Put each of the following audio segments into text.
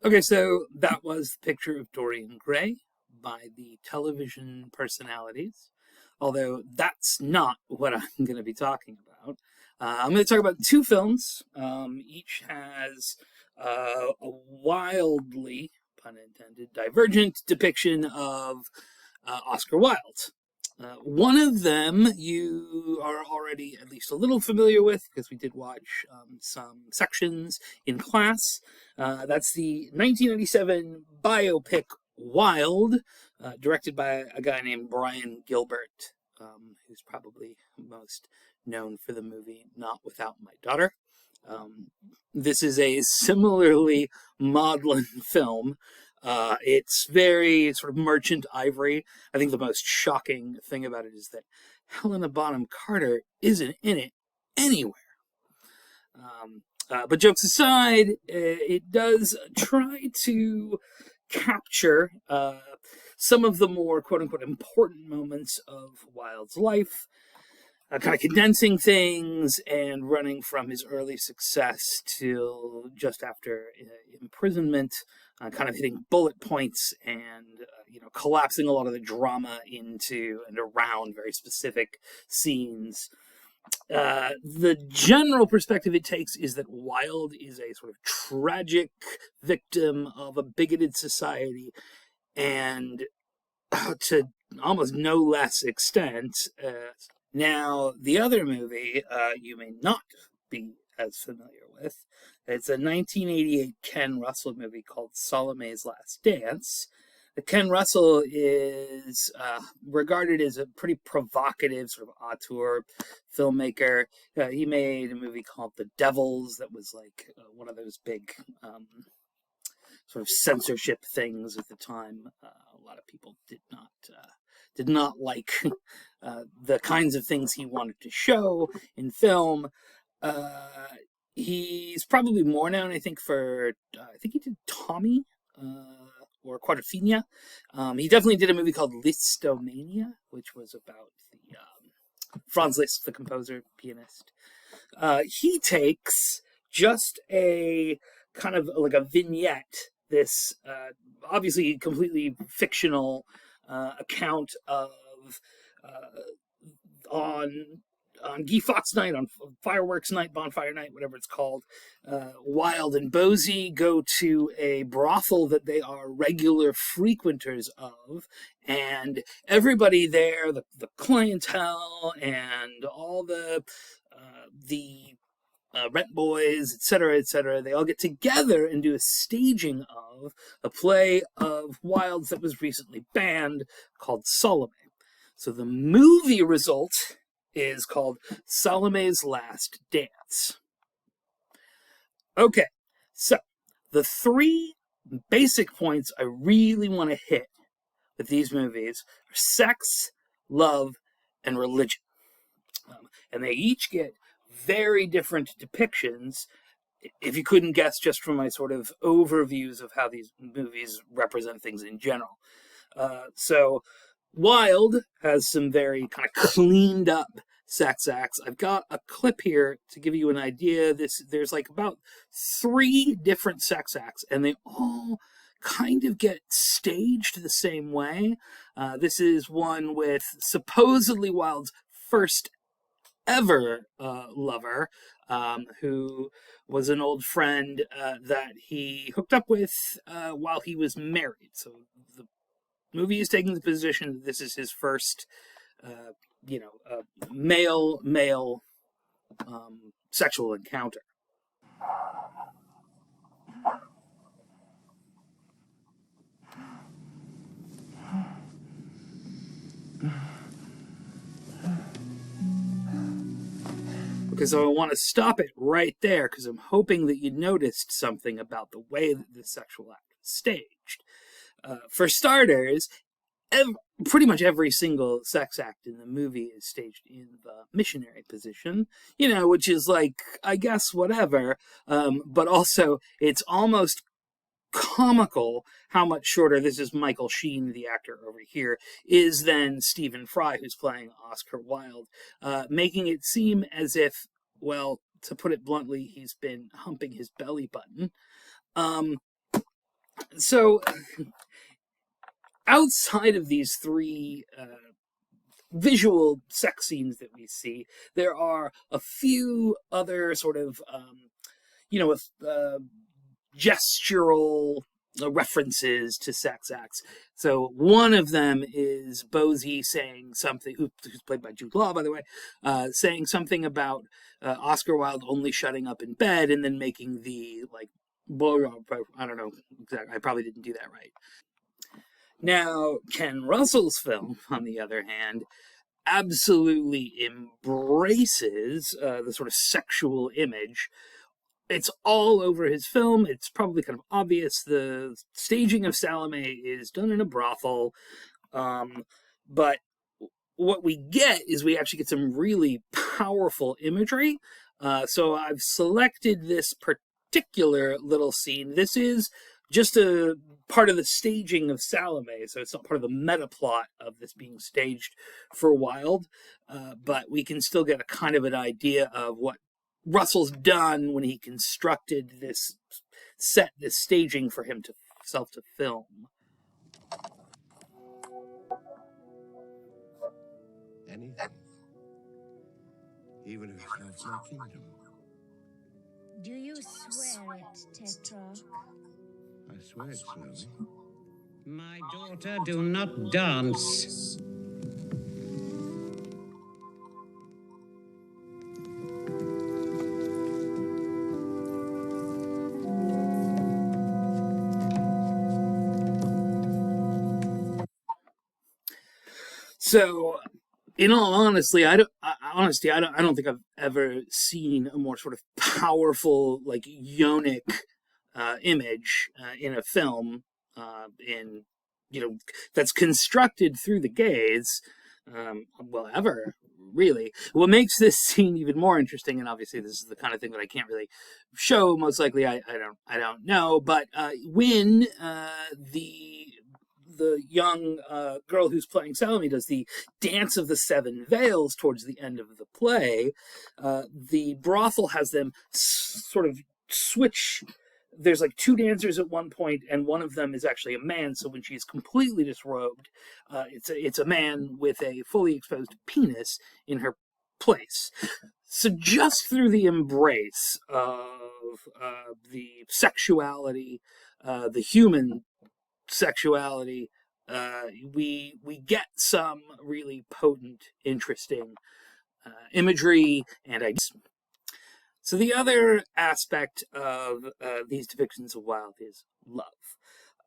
Okay, so that was the picture of Dorian Gray by the television personalities. Although that's not what I'm going to be talking about. I'm going to talk about two films. Each has a wildly, pun intended, divergent depiction of Oscar Wilde. One of them you are already at least a little familiar with because we did watch some sections in class. That's the 1997 biopic Wild, directed by a guy named Brian Gilbert, who's probably most known for the movie Not Without My Daughter. Um, this is a similarly maudlin film. It's very sort of merchant ivory. I think the most shocking thing about it is that Helena Bonham Carter isn't in it anywhere. But jokes aside, it does try to capture some of the more quote unquote important moments of Wilde's life, kind of condensing things and running from his early success till just after imprisonment, kind of hitting bullet points and collapsing a lot of the drama into and around very specific scenes. The general perspective it takes is that Wilde is a sort of tragic victim of a bigoted society, and to almost no less extent. Now, the other movie you may not be as familiar with. It's a 1988 Ken Russell movie called Salome's Last Dance. Ken Russell is regarded as a pretty provocative sort of auteur filmmaker. He made a movie called The Devils that was like one of those big sort of censorship things at the time. A lot of people did not like the kinds of things he wanted to show in film. Uh, he's probably more known, I think, for I think he did Tommy or Quadrophenia. He definitely did a movie called Listomania, which was about the Franz Liszt, the composer pianist. He takes just a kind of like a vignette, this obviously completely fictional account of on Guy Fawkes night, on fireworks night, bonfire night, whatever it's called, Wilde and Bosie go to a brothel that they are regular frequenters of, and everybody there, the clientele and all the rent boys, etc., they all get together and do a staging of a play of Wilde's that was recently banned called Salome. So the movie result is called Salome's Last Dance. Okay, so the three basic points I really want to hit with these movies are sex, love, and religion. And they each get very different depictions, if you couldn't guess just from my sort of overviews of how these movies represent things in general. So Wilde has some very kind of cleaned up sex acts. I've got a clip here to give you an idea. There's like about three different sex acts, and they all kind of get staged the same way. This is one with supposedly Wilde's first ever lover, who was an old friend that he hooked up with while he was married. So the movie is taking the position that this is his first, male sexual encounter. Because I want to stop it right there because I'm hoping that you noticed something about the way that the sexual act is staged. For starters, pretty much every single sex act in the movie is staged in the missionary position, which is like, I guess, whatever. But also, it's almost comical how much shorter, this is Michael Sheen, the actor over here, is than Stephen Fry, who's playing Oscar Wilde, making it seem as if, well, to put it bluntly, he's been humping his belly button. Um, So, outside of these three visual sex scenes that we see, there are a few other sort of, gestural references to sex acts. So one of them is Bosie saying something, who's played by Jude Law, by the way, saying something about Oscar Wilde only shutting up in bed and then making the, like, I don't know, I probably didn't do that right. Now, Ken Russell's film, on the other hand, absolutely embraces the sort of sexual image. It's all over his film. It's probably kind of obvious. The staging of Salome is done in a brothel. But what we get is we actually get some really powerful imagery. So I've selected this particular little scene. This is just a part of the staging of Salome, so it's not part of the meta plot of this being staged for Wilde, but we can still get a kind of an idea of what Russell's done when he constructed this set, this staging for himself to film. Anything. Even if it helps my kingdom. Do you swear it, Tetrarch? I swear it, Salome. My daughter, do not dance. So, in all honesty, I don't think I've ever seen a more sort of powerful, like, yonic image in a film, in that's constructed through the gaze, ever, really. What makes this scene even more interesting, and obviously this is the kind of thing that I can't really show, most likely I don't know, but when the young girl who's playing Salome does the Dance of the Seven Veils towards the end of the play, the brothel has them sort of switch. There's like two dancers at one point, and one of them is actually a man. So when she's completely disrobed, it's a man with a fully exposed penis in her place. So just through the embrace of the sexuality, the human sexuality, we get some really potent, interesting imagery and ideas. So the other aspect of these depictions of Wilde is love.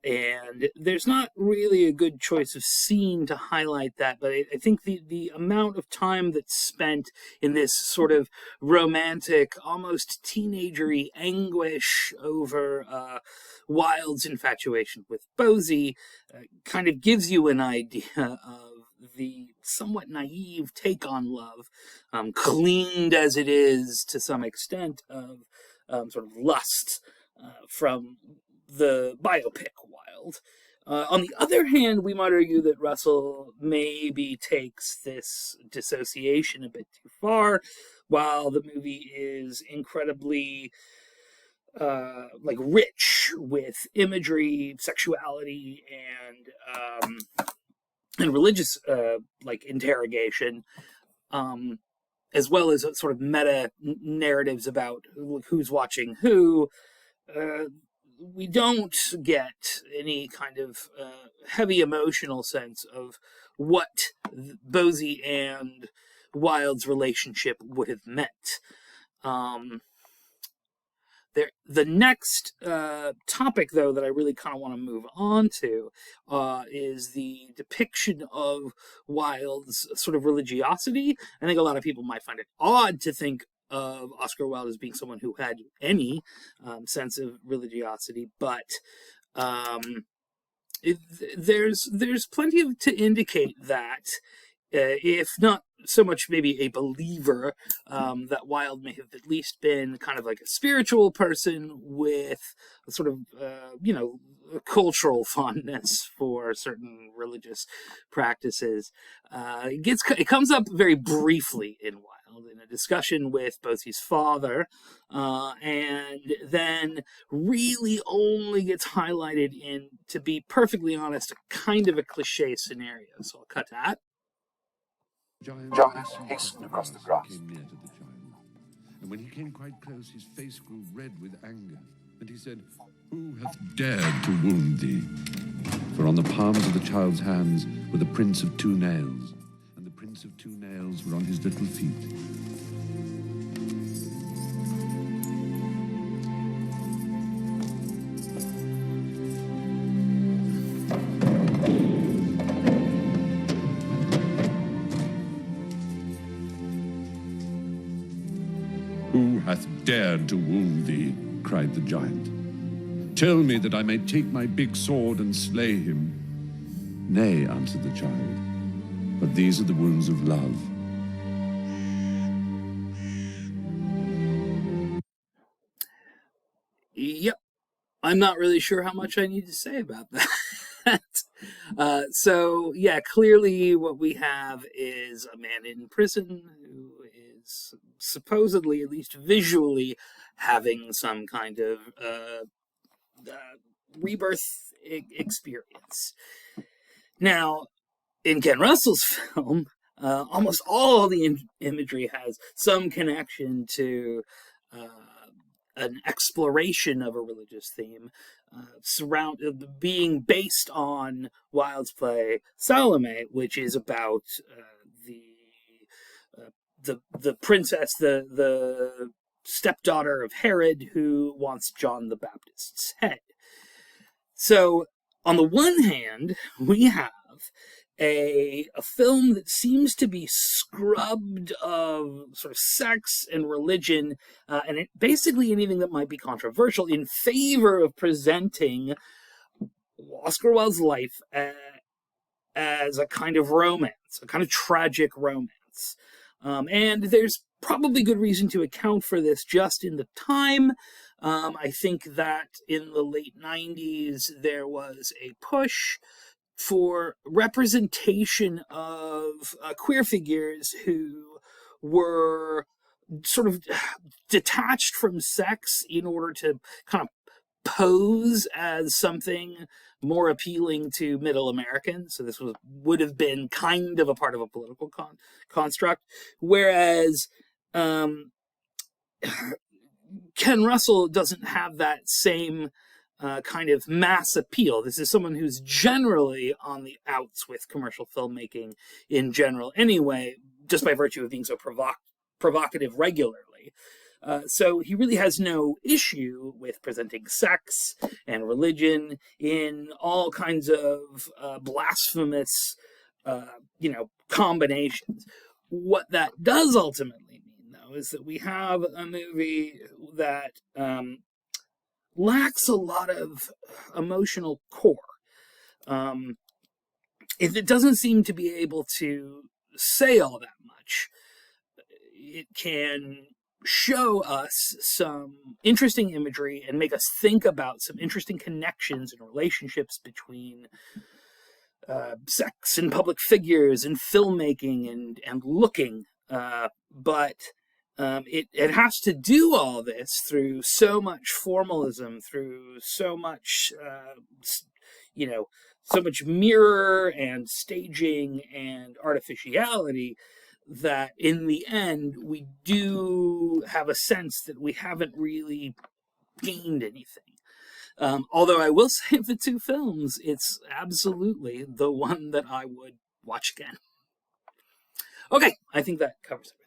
And there's not really a good choice of scene to highlight that, but I think the amount of time that's spent in this sort of romantic, almost teenagery anguish over Wilde's infatuation with Bosie kind of gives you an idea of the somewhat naive take on love, cleaned as it is to some extent of sort of lust from the biopic Wilde. On the other hand, we might argue that Russell maybe takes this dissociation a bit too far. While the movie is incredibly rich with imagery, sexuality, and religious interrogation, as well as sort of meta narratives about who's watching who. We don't get any kind of heavy emotional sense of what Bosie and Wilde's relationship would have meant. The next topic, though, that I really kind of want to move on to is the depiction of Wilde's sort of religiosity. I think a lot of people might find it odd to think of Oscar Wilde as being someone who had any sense of religiosity, but there's plenty to indicate that, if not so much maybe a believer, that Wilde may have at least been kind of like a spiritual person with a sort of, cultural fondness for certain religious practices. It comes up very briefly in Wilde in a discussion with both his father, and then really only gets highlighted in, to be perfectly honest, a kind of a cliche scenario. So I'll cut that. Giant hastened across the grass. Came near to the child, and when he came quite close, his face grew red with anger, and he said, "Who hath dared to wound thee?" For on the palms of the child's hands were the prints of 2 nails, and the prints of 2 nails were on his little feet. "Who hath dared to wound thee?" cried the giant. "Tell me that I may take my big sword and slay him." "Nay," answered the child, "but these are the wounds of love." Yep. I'm not really sure how much I need to say about that. So, yeah, clearly what we have is a man in prison who is supposedly, at least visually, having some kind of rebirth experience. Now, in Ken Russell's film, almost all the imagery has some connection to an exploration of a religious theme, being based on Wilde's play Salome, which is about the princess, the stepdaughter of Herod, who wants John the Baptist's head. So, on the one hand, we have a film that seems to be scrubbed of sort of sex and religion, and basically anything that might be controversial, in favor of presenting Oscar Wilde's life as a kind of romance, a kind of tragic romance. And there's probably good reason to account for this just in the time. I think that in the late 90s, there was a push for representation of queer figures who were sort of detached from sex in order to kind of pose as something more appealing to middle Americans. So this would have been kind of a part of a political construct. Whereas Ken Russell doesn't have that same kind of mass appeal. This is someone who's generally on the outs with commercial filmmaking in general anyway, just by virtue of being so provocative regularly. So he really has no issue with presenting sex and religion in all kinds of blasphemous, combinations. What that does ultimately mean, though, is that we have a movie that lacks a lot of emotional core. It doesn't seem to be able to say all that much. It can show us some interesting imagery and make us think about some interesting connections and relationships between sex and public figures and filmmaking and looking, but it has to do all this through so much formalism, through so much, so much mirror and staging and artificiality, that in the end we do have a sense that we haven't really gained anything. Although I will say of the two films, it's absolutely the one that I would watch again. Okay, I think that covers it.